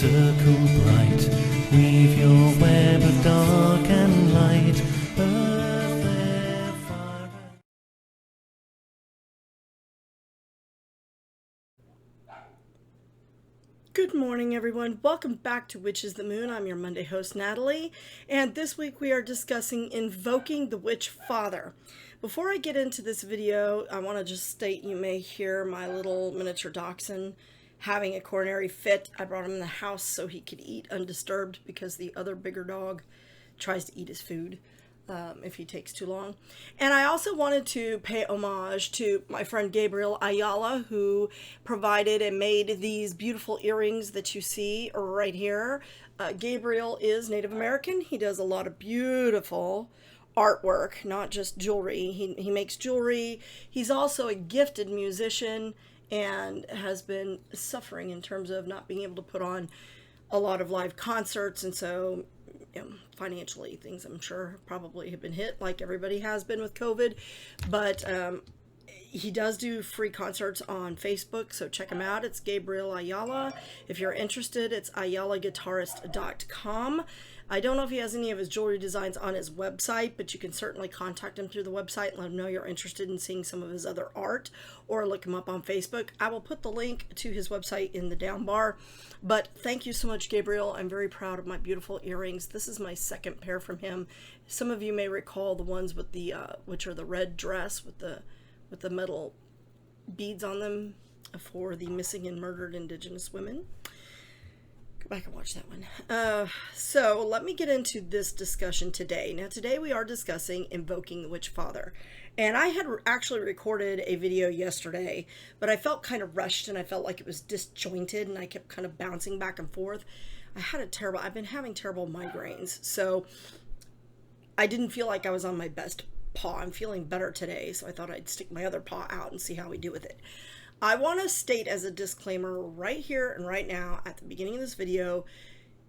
circle bright, weave your web of dark and light, earth, air, fire. Good morning, everyone. Welcome back to Witches the Moon. I'm your Monday host, Natalie, and this week we are discussing Invoking the Witchfather. Before I get into this video, I want to just state you may hear my little miniature dachshund having a coronary fit. I brought him in the house so he could eat undisturbed because the other bigger dog tries to eat his food if he takes too long. And I also wanted to pay homage to my friend Gabriel Ayala, who provided and made these beautiful earrings that you see right here. Gabriel is Native American. He does a lot of beautiful artwork, not just jewelry. He makes jewelry. He's also a gifted musician and has been suffering in terms of not being able to put on a lot of live concerts, and so financially things I'm sure probably have been hit like everybody has been with COVID, but he does do free concerts on Facebook, so check him out. It's Gabriel Ayala. If you're interested, it's ayalaguitarist.com. I don't know if he has any of his jewelry designs on his website, but you can certainly contact him through the website and let him know you're interested in seeing some of his other art, or look him up on Facebook. I will put the link to his website in the down bar. But thank you so much, Gabriel. I'm very proud of my beautiful earrings. This is my second pair from him. Some of you may recall the ones with the which are the red dress with the metal beads on them for the missing and murdered Indigenous women. Go back and watch that one. So let me get into this discussion today. Now today we are discussing Invoking the Witchfather. And I had actually recorded a video yesterday, but I felt kind of rushed and I felt like it was disjointed and I kept kind of bouncing back and forth. I've been having terrible migraines, so I didn't feel like I was on my best paw. I'm feeling better today, so I thought I'd stick my other paw out and see how we do with it. I want to state as a disclaimer right here and right now at the beginning of this video,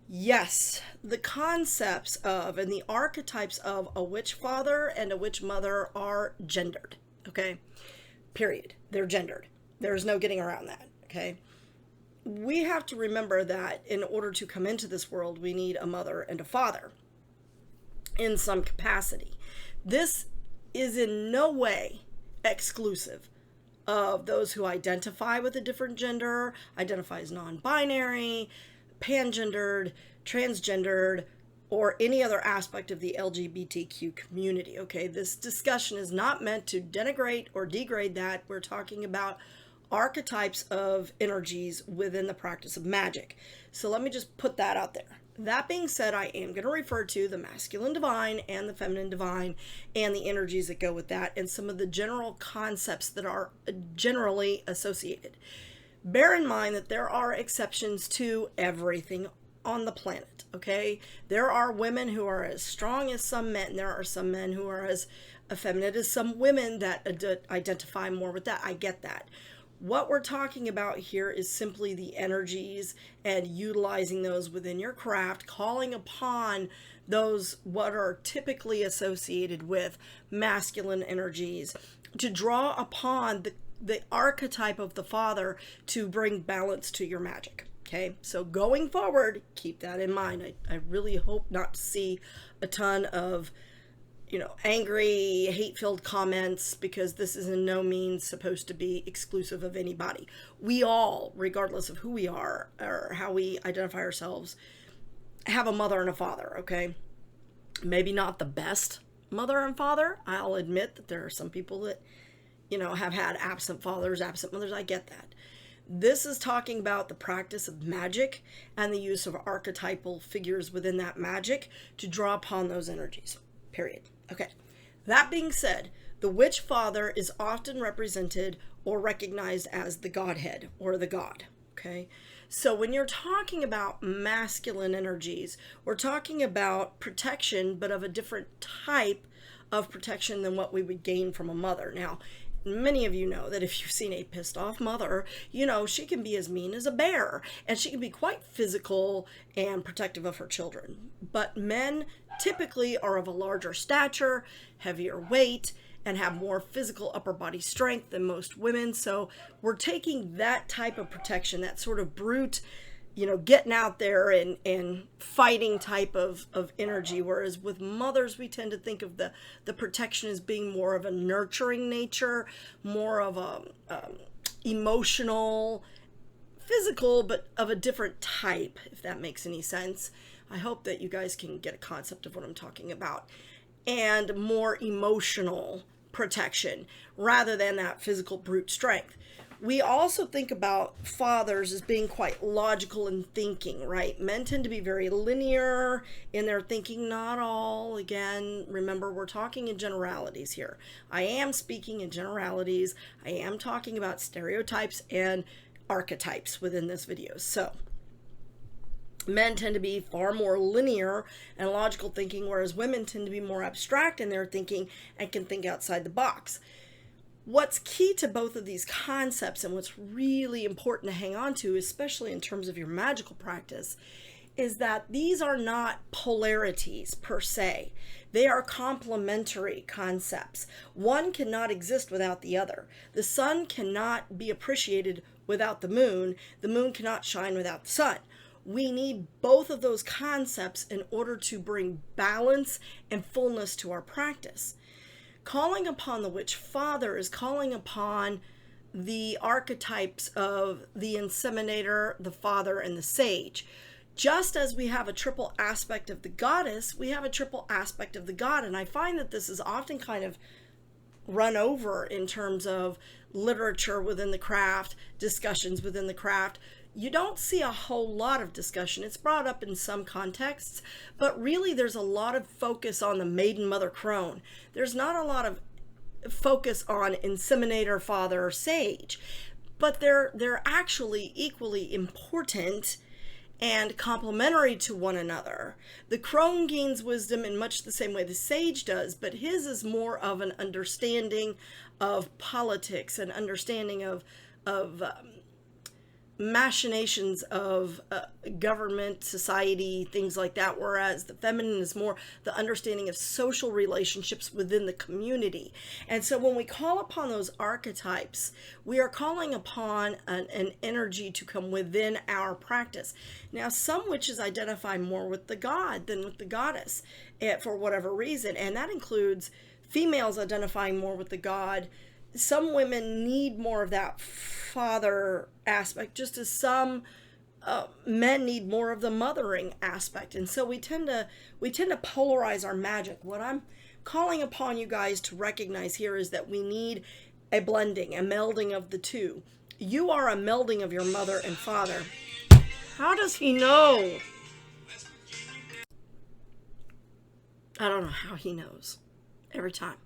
yes, the concepts of and the archetypes of a witch father and a witch mother are gendered, okay? Period. They're gendered. There's no getting around that, okay? We have to remember that in order to come into this world, we need a mother and a father in some capacity. This is in no way exclusive of those who identify with a different gender, identify as non-binary, pangendered, transgendered, or any other aspect of the LGBTQ community, okay? This discussion is not meant to denigrate or degrade that. We're talking about archetypes of energies within the practice of magic. So let me just put that out there. That being said, I am going to refer to the masculine divine and the feminine divine and the energies that go with that and some of the general concepts that are generally associated. Bear in mind that there are exceptions to everything on the planet, okay? There are women who are as strong as some men. There are some men who are as effeminate as some women that identify more with that. I get that. What we're talking about here is simply the energies and utilizing those within your craft, calling upon those what are typically associated with masculine energies to draw upon the archetype of the father to bring balance to your magic. Okay, so going forward, keep that in mind. I really hope not to see a ton of angry, hate-filled comments, because this is in no means supposed to be exclusive of anybody. We all, regardless of who we are or how we identify ourselves, have a mother and a father, okay? Maybe not the best mother and father. I'll admit that there are some people that, have had absent fathers, absent mothers. I get that. This is talking about the practice of magic and the use of archetypal figures within that magic to draw upon those energies, period. Okay, that being said, the witch father is often represented or recognized as the godhead or the god, okay? So when you're talking about masculine energies, we're talking about protection, but of a different type of protection than what we would gain from a mother. Now, many of you know that if you've seen a pissed off mother, she can be as mean as a bear, and she can be quite physical and protective of her children. But men typically are of a larger stature, heavier weight, and have more physical upper body strength than most women. So we're taking that type of protection, that sort of brute, getting out there and fighting type of energy. Whereas with mothers, we tend to think of the protection as being more of a nurturing nature, more of a emotional, physical, but of a different type, if that makes any sense. I hope that you guys can get a concept of what I'm talking about. And more emotional protection rather than that physical brute strength. We also think about fathers as being quite logical in thinking, right? Men tend to be very linear in their thinking, not all. Again, remember, we're talking in generalities here. I am speaking in generalities. I am talking about stereotypes and archetypes within this video. So, men tend to be far more linear and logical thinking, whereas women tend to be more abstract in their thinking and can think outside the box. What's key to both of these concepts, and what's really important to hang on to, especially in terms of your magical practice, is that these are not polarities per se. They are complementary concepts. One cannot exist without the other. The sun cannot be appreciated without the moon. The moon cannot shine without the sun. We need both of those concepts in order to bring balance and fullness to our practice. Calling upon the Witchfather is calling upon the archetypes of the inseminator, the father, and the sage. Just as we have a triple aspect of the goddess, we have a triple aspect of the god. And I find that this is often kind of run over in terms of literature within the craft, discussions within the craft. You don't see a whole lot of discussion. It's brought up in some contexts, but really there's a lot of focus on the maiden mother crone. There's not a lot of focus on inseminator, father, or sage, but they're actually equally important and complementary to one another. The crone gains wisdom in much the same way the sage does, but his is more of an understanding of politics, an understanding of machinations of government, society, things like that, whereas the feminine is more the understanding of social relationships within the community. And so when we call upon those archetypes, we are calling upon an energy to come within our practice. Now, some witches identify more with the god than with the goddess, for whatever reason, and that includes females identifying more with the god. Some women need more of that father aspect, just as some men need more of the mothering aspect. And so we tend to polarize our magic. What I'm calling upon you guys to recognize here is that we need a blending, a melding of the two. You are a melding of your mother and father. How does he know? I don't know how he knows. Every time.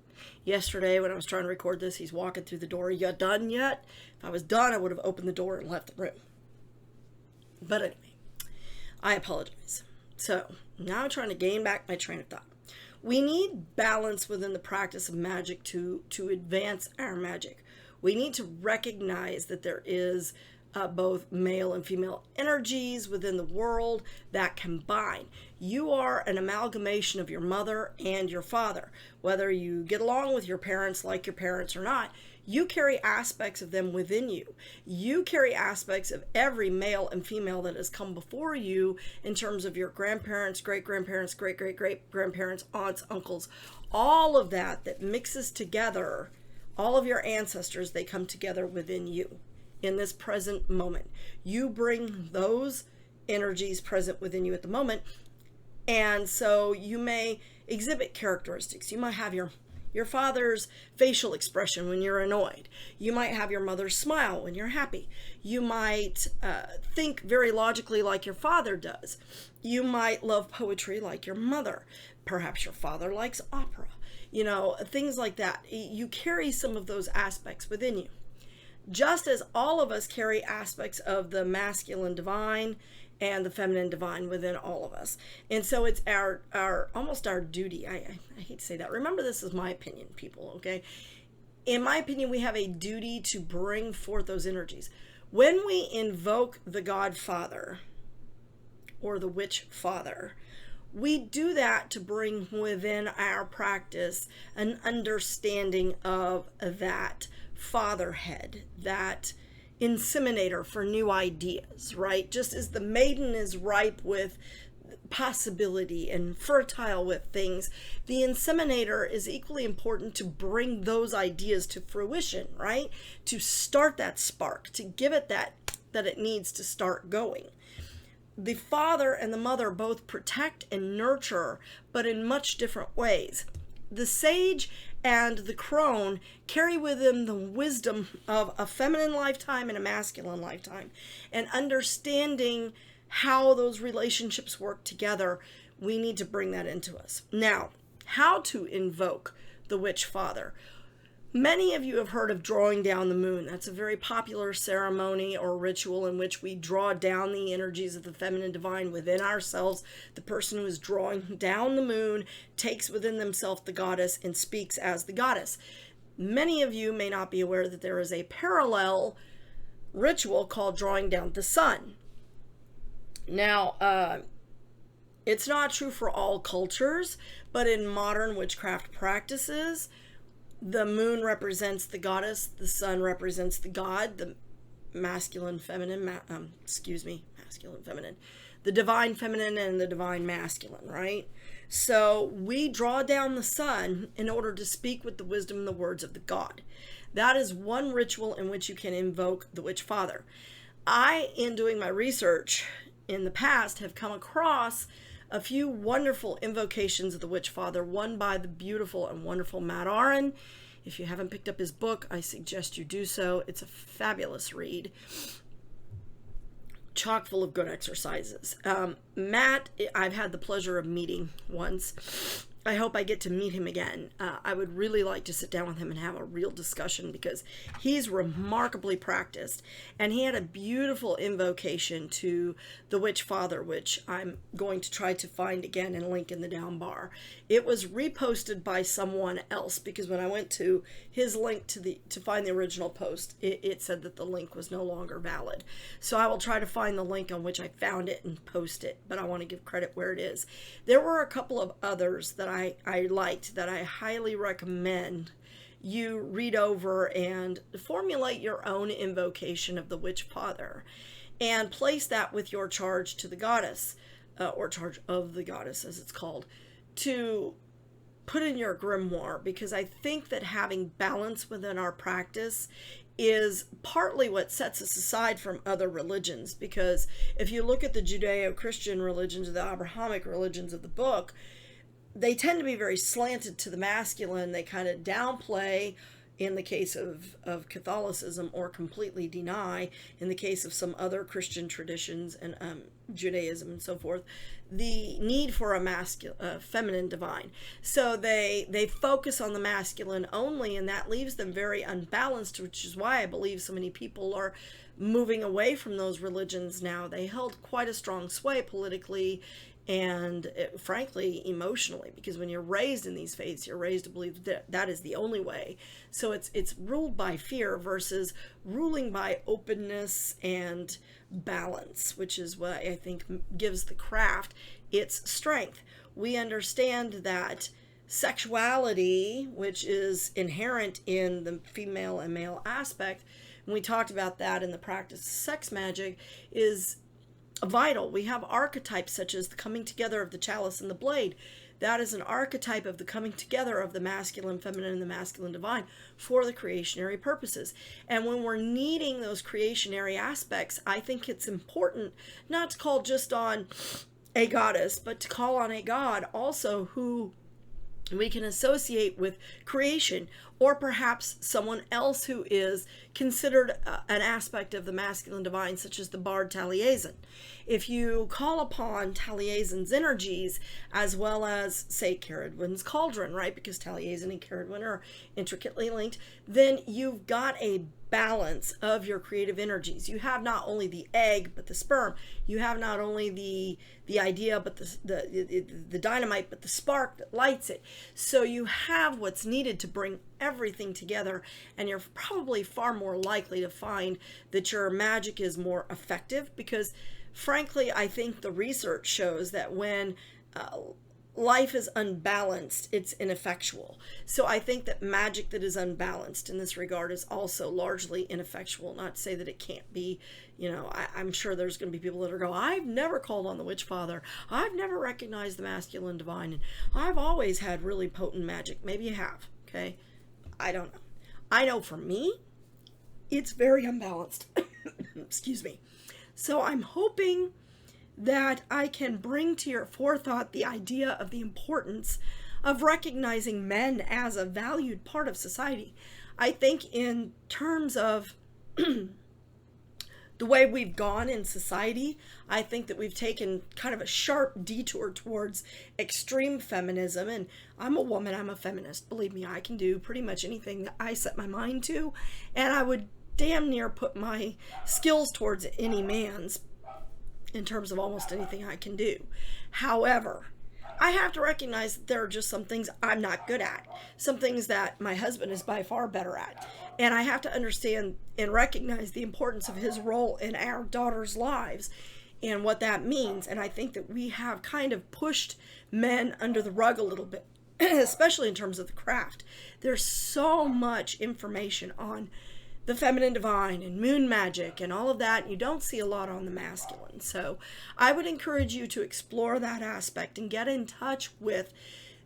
Yesterday, when I was trying to record this, he's walking through the door. You done yet? If I was done, I would have opened the door and left the room. But anyway, I apologize. So, now I'm trying to gain back my train of thought. We need balance within the practice of magic to advance our magic. We need to recognize that there is both male and female energies within the world that combine. You are an amalgamation of your mother and your father. Whether you get along with your parents like your parents or not, you carry aspects of them within you. You carry aspects of every male and female that has come before you in terms of your grandparents, great-grandparents, great-great-great-grandparents, aunts, uncles, all of that mixes together, all of your ancestors, they come together within you. In this present moment, you bring those energies present within you at the moment, and so you may exhibit characteristics. You might have your father's facial expression when you're annoyed. You might have your mother's smile when you're happy. You might think very logically like your father does. You might love poetry like your mother. Perhaps your father likes opera. Things like that. You carry some of those aspects within you. Just as all of us carry aspects of the masculine divine and the feminine divine within all of us. And so it's our almost our duty. I hate to say that. Remember, this is my opinion, people, okay? In my opinion, we have a duty to bring forth those energies. When we invoke the Godfather or the Witchfather, we do that to bring within our practice an understanding of that fatherhead, that inseminator for new ideas, right? Just as the maiden is ripe with possibility and fertile with things, the inseminator is equally important to bring those ideas to fruition, right? To start that spark, to give it that it needs to start going. The father and the mother both protect and nurture, but in much different ways. The sage and the crone carry with them the wisdom of a feminine lifetime and a masculine lifetime, and understanding how those relationships work together. We need to bring that into us. Now, how to invoke the Witchfather. Many of you have heard of drawing down the moon. That's a very popular ceremony or ritual in which we draw down the energies of the feminine divine within ourselves. The person who is drawing down the moon takes within themselves the goddess and speaks as the goddess. Many of you may not be aware that there is a parallel ritual called drawing down the sun. Now, it's not true for all cultures, but in modern witchcraft practices, the moon represents the goddess, the sun represents the god, the masculine, feminine, masculine, feminine, the divine feminine and the divine masculine, right? So we draw down the sun in order to speak with the wisdom and the words of the god. That is one ritual in which you can invoke the Witchfather. I, in doing my research in the past, have come across a few wonderful invocations of the Witchfather, one by the beautiful and wonderful Matt Aron. If you haven't picked up his book, I suggest you do so. It's a fabulous read, chock full of good exercises. Matt, I've had the pleasure of meeting once. I hope I get to meet him again. I would really like to sit down with him and have a real discussion, because he's remarkably practiced, and he had a beautiful invocation to the Witchfather, which I'm going to try to find again and link in the down bar. It was reposted by someone else, because when I went to his link to find the original post, it said that the link was no longer valid. So I will try to find the link on which I found it and post it, but I want to give credit where it is. There were a couple of others that I liked that I highly recommend you read over and formulate your own invocation of the Witchfather and place that with your charge to the goddess, or charge of the goddess as it's called, to put in your grimoire, because I think that having balance within our practice is partly what sets us aside from other religions. Because if you look at the Judeo-Christian religions, the Abrahamic religions of the book, they tend to be very slanted to the masculine. They kind of downplay, in the case of Catholicism, or completely deny, in the case of some other Christian traditions and Judaism and so forth, the need for a feminine divine. So they focus on the masculine only, and that leaves them very unbalanced, which is why I believe so many people are moving away from those religions now. They held quite a strong sway politically and frankly emotionally, because when you're raised in these faiths, you're raised to believe that that is the only way. So it's ruled by fear versus ruling by openness and balance, which is what I think gives the craft its strength. We understand that sexuality, which is inherent in the female and male aspect, and we talked about that in the practice of sex magic, is vital. We have archetypes such as the coming together of the chalice and the blade. That is an archetype of the coming together of the masculine feminine and the masculine divine for the creationary purposes. And when we're needing those creationary aspects, I think it's important not to call just on a goddess, but to call on a god also who we can associate with creation, or perhaps someone else who is considered an aspect of the masculine divine, such as the bard Taliesin. If you call upon Taliesin's energies, as well as, say, Caradwyn's cauldron, right, because Taliesin and Caradwyn are intricately linked, then you've got a balance of your creative energies. You have not only the egg, but the sperm. You have not only the idea, but the dynamite, but the spark that lights it. So you have what's needed to bring everything together, and you're probably far more likely to find that your magic is more effective, because frankly, I think the research shows that when life is unbalanced, it's ineffectual. So I think that magic that is unbalanced in this regard is also largely ineffectual. Not to say that it can't be, I'm sure there's going to be people that are going, I've never called on the Witchfather. I've never recognized the masculine divine. And I've always had really potent magic. Maybe you have, okay? I don't know. I know for me, it's very unbalanced. Excuse me. So I'm hoping that I can bring to your forethought the idea of the importance of recognizing men as a valued part of society. I think in terms of the way we've gone in society, I think that we've taken kind of a sharp detour towards extreme feminism. And I'm a woman, I'm a feminist. Believe me, I can do pretty much anything that I set my mind to. And I would damn near put my skills towards any man's in terms of almost anything I can do. However, I have to recognize that there are just some things I'm not good at. Some things that my husband is by far better at. And I have to understand and recognize the importance of his role in our daughters' lives and what that means. And I think that we have kind of pushed men under the rug a little bit, especially in terms of the craft. There's so much information on the feminine divine and moon magic and all of that, and you don't see a lot on the masculine. So I would encourage you to explore that aspect and get in touch with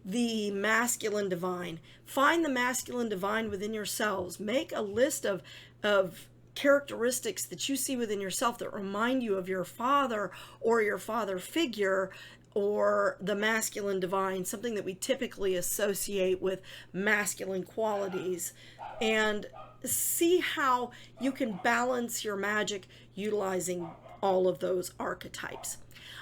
the masculine divine. Find the masculine divine within yourselves. Make a list of characteristics that you see within yourself that remind you of your father or your father figure or the masculine divine, something that we typically associate with masculine qualities, and see how you can balance your magic utilizing all of those archetypes.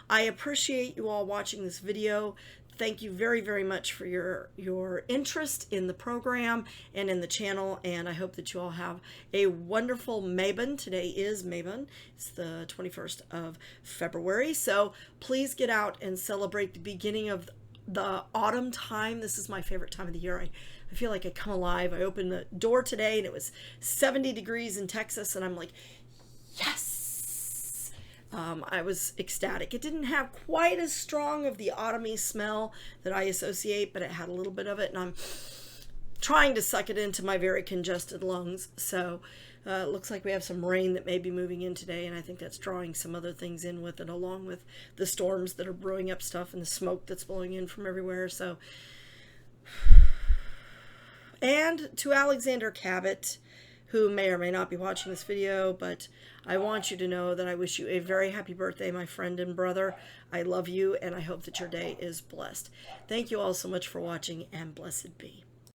I appreciate you all watching this video. Thank you very, very much for your interest in the program and in the channel, and I hope that you all have a wonderful Mabon. Today is Mabon. It's the 21st of February, so please get out and celebrate the beginning of the autumn time. This is my favorite time of the year. I feel like I come alive. I opened the door today and it was 70 degrees in Texas, and I'm like, yes! I was ecstatic. It didn't have quite as strong of the autumny smell that I associate, but it had a little bit of it, and I'm trying to suck it into my very congested lungs. So it looks like we have some rain that may be moving in today, and I think that's drawing some other things in with it, along with the storms that are brewing up stuff and the smoke that's blowing in from everywhere. So, and to Alexander Cabot, who may or may not be watching this video, but I want you to know that I wish you a very happy birthday, my friend and brother. I love you, and I hope that your day is blessed. Thank you all so much for watching, and blessed be.